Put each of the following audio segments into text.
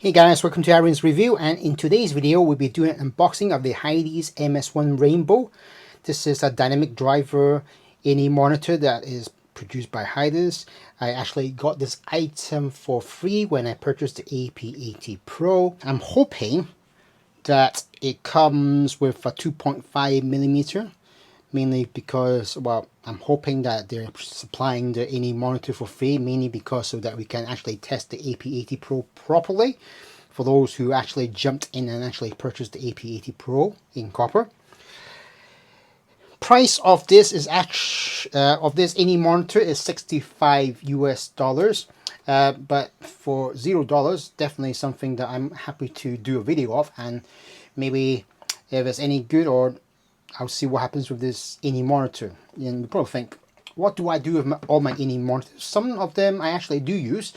Hey guys, welcome to Aaron's review, and in today's video we'll be doing an unboxing of the Hidizs MS1-Rainbow. This is a dynamic driver NE monitor that is produced by Hidizs. I actually got this item for free when I purchased the AP80 Pro. I'm hoping that it comes with a 2.5mm, mainly because, well, I'm hoping that they're supplying the NE monitor for free, mainly because so that we can actually test the AP80 Pro properly for those who actually jumped in and actually purchased the AP80 Pro in copper. Price of this is of this NE monitor is $65 US, but for $0, definitely something that I'm happy to do a video of, and maybe if it's any good, or I'll see what happens with this NE monitor. And you probably think, what do I do with all my NE monitors? Some of them I actually do use.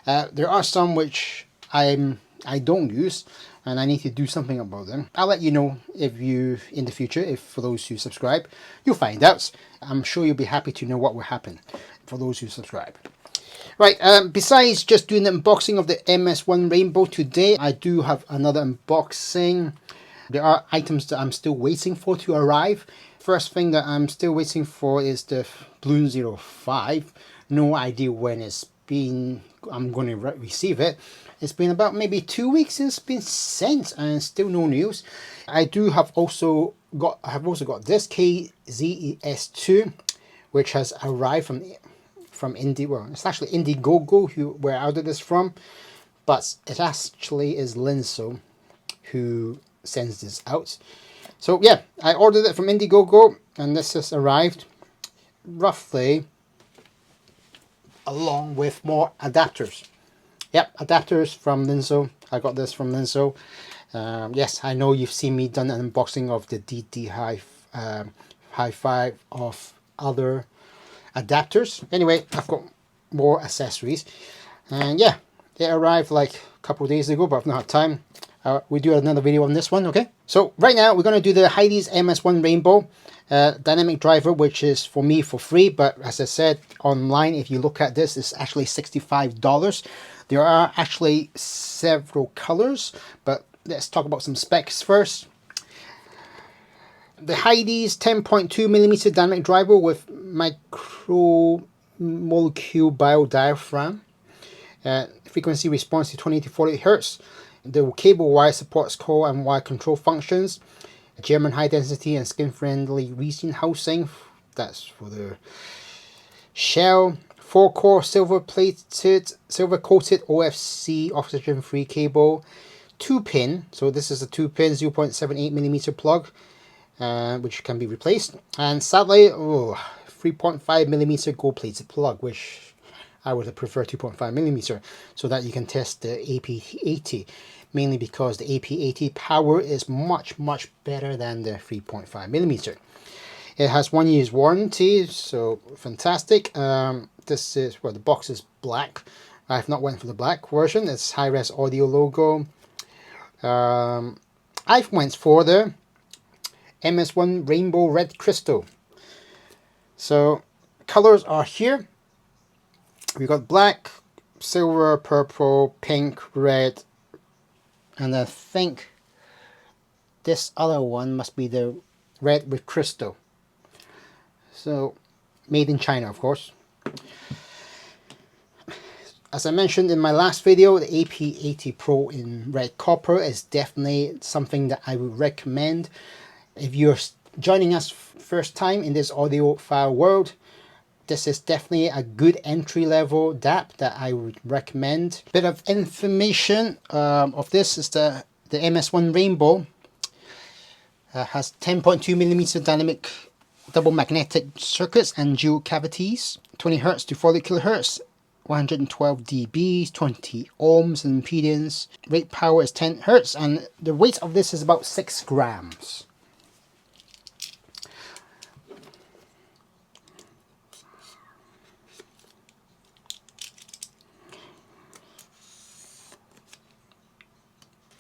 There are some which I don't use, and I need to do something about them. I'll let you know if you in the future, if for those who subscribe, you'll find out. I'm sure you'll be happy to know what will happen for those who subscribe. Right, besides just doing the unboxing of the MS1-Rainbow today, I do have another unboxing. There are items that I'm still waiting for to arrive. First thing that I'm still waiting for is the Bloom 05. No idea when I'm going to receive it. It's been about maybe 2 weeks since it's been sent, and still no news. I have also got this KZES2, which has arrived from it's actually Indiegogo where I ordered this from, but it actually is Linso who sends this out. So yeah, I ordered it from Indiegogo, and this has arrived roughly along with more adapters. Yep, adapters from Linso. I got this from Linso. Yes, I know you've seen me done an unboxing of the DD Hi-Fi of other adapters. Anyway, I've got more accessories, and yeah, it arrived like a couple of days ago, but I've not had time. We do another video on this one, okay? So right now we're going to do the Hidizs MS1-Rainbow dynamic driver, which is for me for free, but as I said, online, if you look at this, it's actually $65. There are actually several colors, but let's talk about some specs first. The Hidizs 10.2mm dynamic driver with micro molecule biodiaphragm. Frequency response to 20 to 40 Hz. The cable wire supports core and wire control functions. German high density and skin friendly resin housing. That's for the shell. 4-core silver coated OFC oxygen free cable. 2-pin, so this is a 2-pin 0.78mm plug, which can be replaced. And sadly, 3.5mm gold plated plug, which I would prefer 2.5mm, so that you can test the AP80, mainly because the AP80 power is much better than the 3.5mm. It has 1 year's warranty, so fantastic. This is, well, the box is black. I've not went for the black version. It's high-res audio logo. I've went for the MS1-Rainbow Red Crystal. So colors are here. We got black, silver, purple, pink, red, and I think this other one must be the red with crystal. So made in China, of course. As I mentioned in my last video, the AP80 Pro in red copper is definitely something that I would recommend. If you're joining us first time in this audiophile world, this is definitely a good entry-level DAP that I would recommend. Bit of information of this is the MS1-Rainbow has 10.2mm dynamic double magnetic circuits and dual cavities, 20 Hz to 40 kHz, 112 dB, 20 ohms in impedance. Rate power is 10 Hz, and the weight of this is about 6 grams.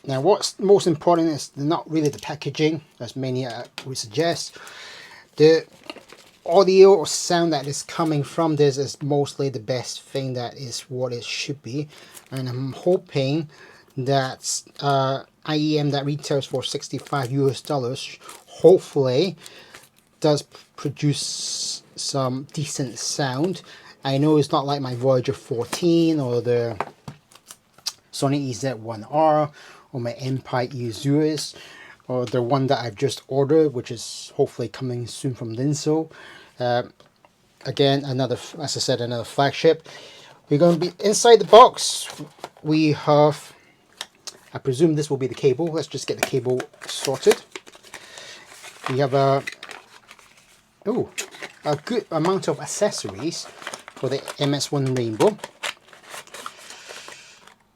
Now, what's most important is not really the packaging, as many would suggest. The audio or sound that is coming from this is mostly the best thing, that is what it should be. And I'm hoping That's IEM that retails for $65 hopefully does produce some decent sound. I know it's not like my Voyager 14 or the Sony EZ1R or my Empire Ezurus or the one that I've just ordered, which is hopefully coming soon from Linso. Again, another, as I said, another flagship. We're going to be inside the box. We have, I presume this will be the cable. Let's just get the cable sorted. We have a good amount of accessories for the MS1-Rainbow.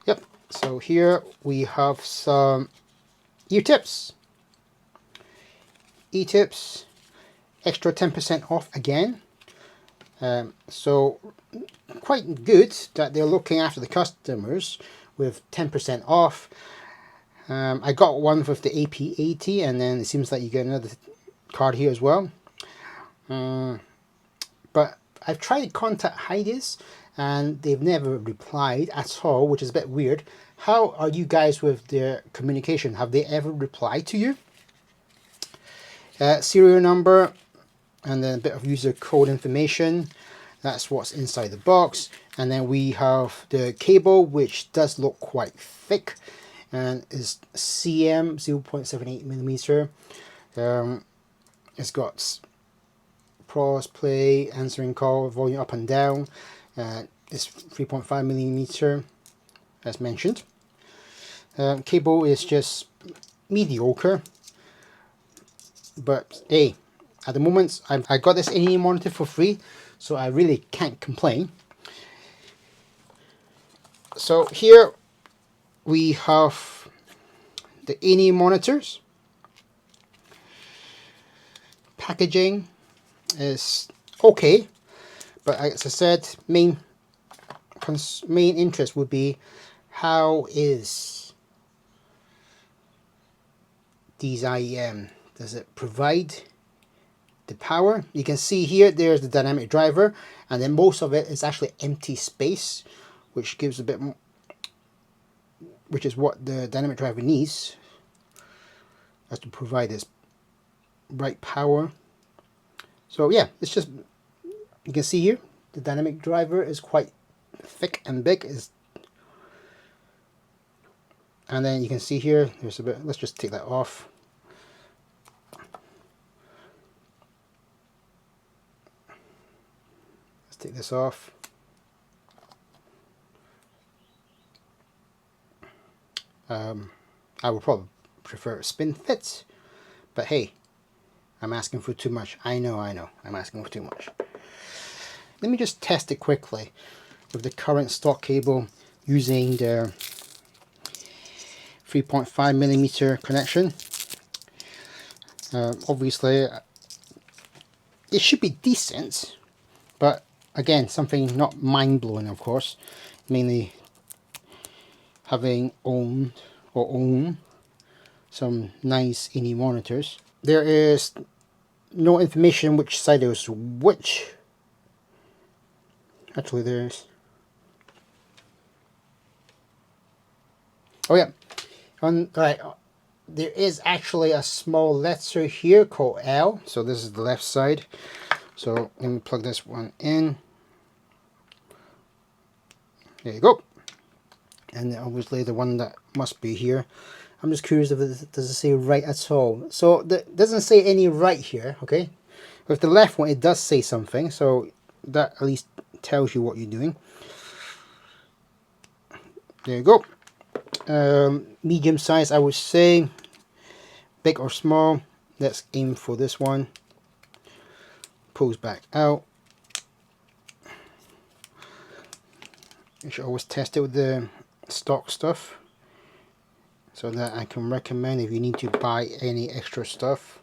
Yep, so here we have some ear tips. E-tips, extra 10% off again. So quite good that they're looking after the customers with 10% off. I got one with the AP80, and then it seems like you get another card here as well. But I've tried to contact Hidizs and they've never replied at all, which is a bit weird. How are you guys with their communication? Have they ever replied to you? Serial number and then a bit of user code information. That's what's inside the box. And then we have the cable, which does look quite thick and is CM 0.78mm. It's got pause, play, answering call, volume up and down. It's 3.5mm as mentioned. Cable is just mediocre, but hey, at the moment I got this IEM monitor for free, so I really can't complain. So here we have the IEM monitors. Packaging is okay, but as I said, main interest would be how is these IEM? Does it provide the power? You can see here there's the dynamic driver, and then most of it is actually empty space, which gives a bit more, which is what the dynamic driver needs, as to provide this bright power. So yeah, it's just, you can see here the dynamic driver is quite thick and big, and then you can see here there's a bit, let's just take that off. Let's take this off. I would probably prefer spin fit, but hey, I'm asking for too much. I know, I'm asking for too much. Let me just test it quickly with the current stock cable using the 3.5mm connection. Obviously, it should be decent, but again, something not mind-blowing, of course. Mainly having own some nice IEM monitors. There is no information which side is which. Actually, there's. Oh yeah, there is actually a small letter here called L. So this is the left side. So let me plug this one in. There you go. And then obviously the one that must be here. I'm just curious if it does it say right at all. So it doesn't say any right here, okay? With the left one, it does say something, so that at least tells you what you're doing. There you go. Medium size, I would say. Big or small. Let's aim for this one. Pulls back out. You should always test it with the stock stuff, so that I can recommend if you need to buy any extra stuff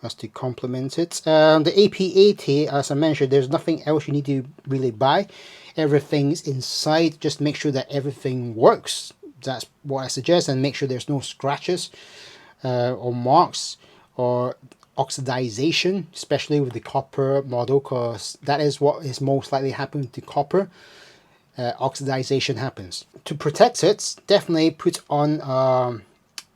as to complement it. The AP80, as I mentioned, there's nothing else you need to really buy. Everything's inside. Just make sure that everything works. That's what I suggest, and make sure there's no scratches or marks or oxidization, especially with the copper model, because that is what is most likely happening to copper. oxidization happens. To protect it, definitely put on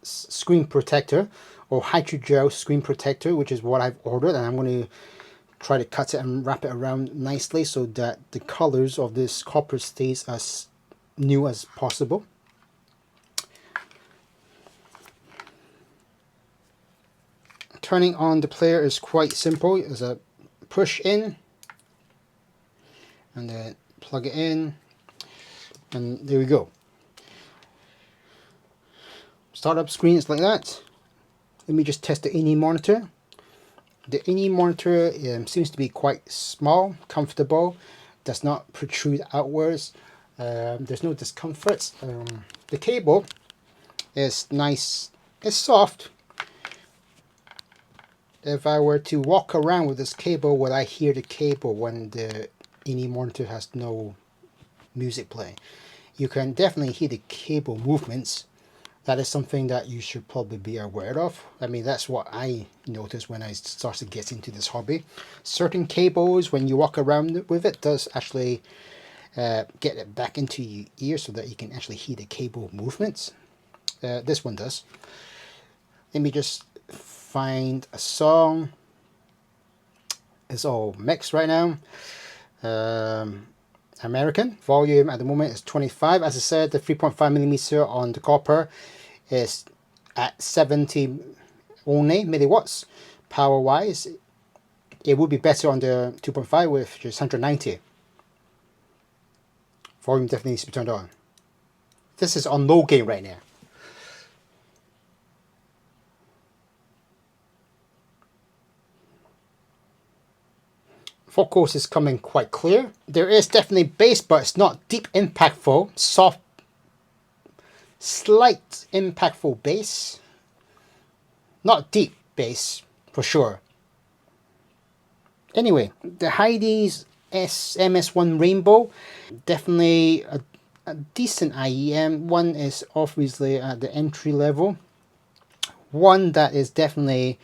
screen protector or hydrogel screen protector, which is what I've ordered, and I'm going to try to cut it and wrap it around nicely so that the colors of this copper stays as new as possible. Turning on the player is quite simple. It's a push in and then plug it in, and there we go. Startup screen is like that. Let me just test the INI monitor. The INI monitor seems to be quite small, comfortable, does not protrude outwards. There's no discomfort. The cable is nice, it's soft. If I were to walk around with this cable, would I hear the cable when the INI monitor has no music playing? You can definitely hear the cable movements. That is something that you should probably be aware of. I mean, that's what I noticed when I started to get into this hobby. Certain cables, when you walk around with it, does actually get it back into your ear so that you can actually hear the cable movements. This one does. Let me just find a song. It's all mixed right now. American volume at the moment is 25. As I said, the 3.5mm on the copper is at 70 only milliwatts. Power wise, it would be better on the 2.5 with just 190. Volume definitely needs to be turned on. This is on low gain right now. Focus is coming quite clear. There is definitely bass, but it's not deep impactful. Soft, slight impactful bass. Not deep bass, for sure. Anyway, the Hidizs MS1-Rainbow, definitely a decent IEM. One is obviously at the entry level. One that is definitely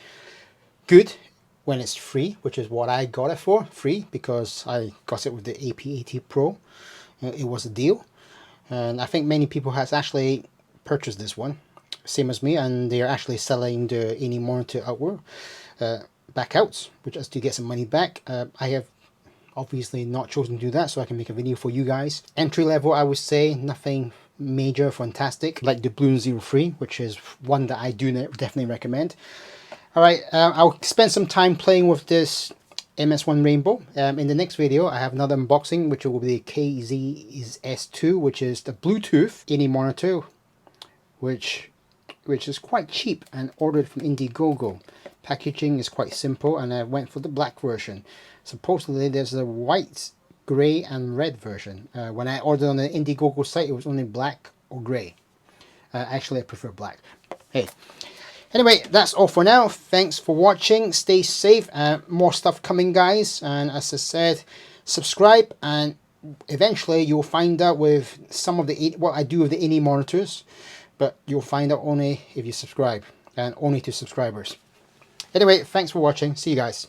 good when it's free, which is what I got it for, free, because I got it with the AP80 Pro. It was a deal, and I think many people has actually purchased this one, same as me, and they're actually selling the INI monitor outward, back out, which is to get some money back. I have obviously not chosen to do that, so I can make a video for you guys. Entry level, I would say nothing major fantastic like the Bloom 03, which is one that I do definitely recommend. Alright, I'll spend some time playing with this MS1-Rainbow. In the next video, I have another unboxing, which will be the Hidizs S2, which is the Bluetooth INI monitor, which is quite cheap and ordered from Indiegogo. Packaging is quite simple, and I went for the black version. Supposedly, there's a white, grey, and red version. When I ordered on the Indiegogo site, it was only black or grey. Actually, I prefer black. Hey. Anyway, that's all for now. Thanks for watching. Stay safe. More stuff coming, guys. And as I said, subscribe, and eventually you'll find out with some of the what I do with the INI monitors. But you'll find out only if you subscribe, and only to subscribers. Anyway, thanks for watching. See you guys.